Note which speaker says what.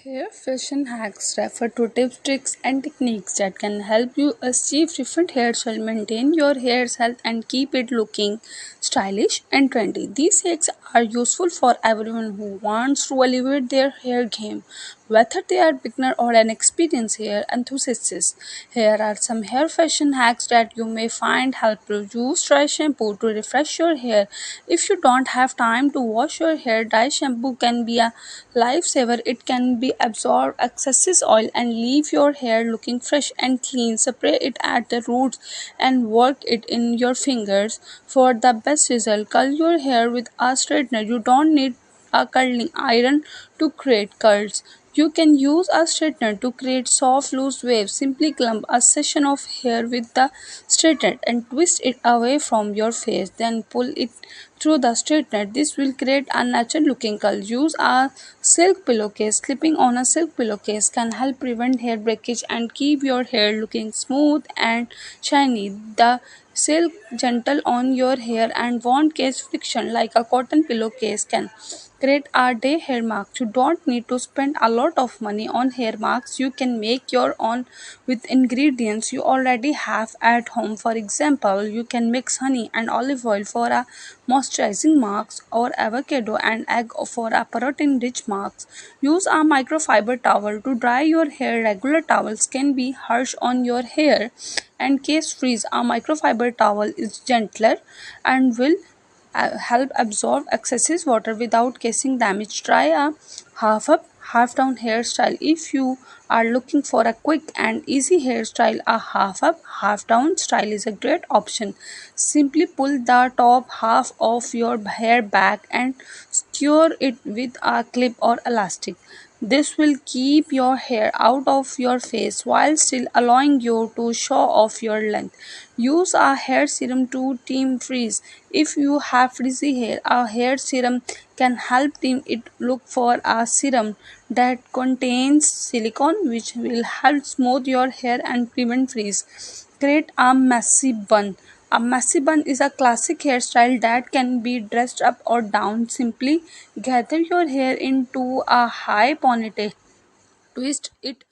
Speaker 1: Hair fashion hacks refer to tips, tricks, and techniques that can help you achieve different hairstyles, maintain your hair's health, and keep it looking stylish and trendy. These hacks are useful for everyone who wants to elevate their hair game, whether they are beginner or an experienced hair enthusiast. Here are some hair fashion hacks that you may find helpful. Use dry shampoo to refresh your hair. If you don't have time to wash your hair, dry shampoo can be a lifesaver. It can be absorb excess oil and leave your hair looking fresh and clean. Spray it at the roots and work it in your fingers for the best result. Curl your hair with a straightener. You don't need a curling iron to create curls. You can use a straightener to create soft loose waves. Simply clump a section of hair with the straightener and twist it away from your face. Then pull it through the straightener. This will create a natural looking curl. Use a silk pillowcase. Clipping on a silk pillowcase can help prevent hair breakage and keep your hair looking smooth and shiny. The silk gentle on your hair and won't cause friction like a cotton pillowcase can. Create a day hair mask. You don't need to spend a lot of money on hair masks. You can make your own with ingredients you already have at home. For example, you can mix honey and olive oil for a moisturizing mask or avocado and egg for a protein rich mask. Use a microfiber towel to dry your hair. Regular towels can be harsh on your hair and case freeze. A microfiber towel is gentler and will help absorb excess water without causing damage. Try a half up, half down hairstyle. If you are looking for a quick and easy hairstyle, a half up, half down style is a great option. Simply pull the top half of your hair back and secure it with a clip or elastic. This will keep your hair out of your face while still allowing you to show off your length. Use a hair serum to tame frizz. If you have frizzy hair, a hair serum can help tame it. Look for a serum that contains silicone, which will help smooth your hair and prevent frizz. Create a messy bun. A messy bun is a classic hairstyle that can be dressed up or down. Simply gather your hair into a high ponytail. Twist it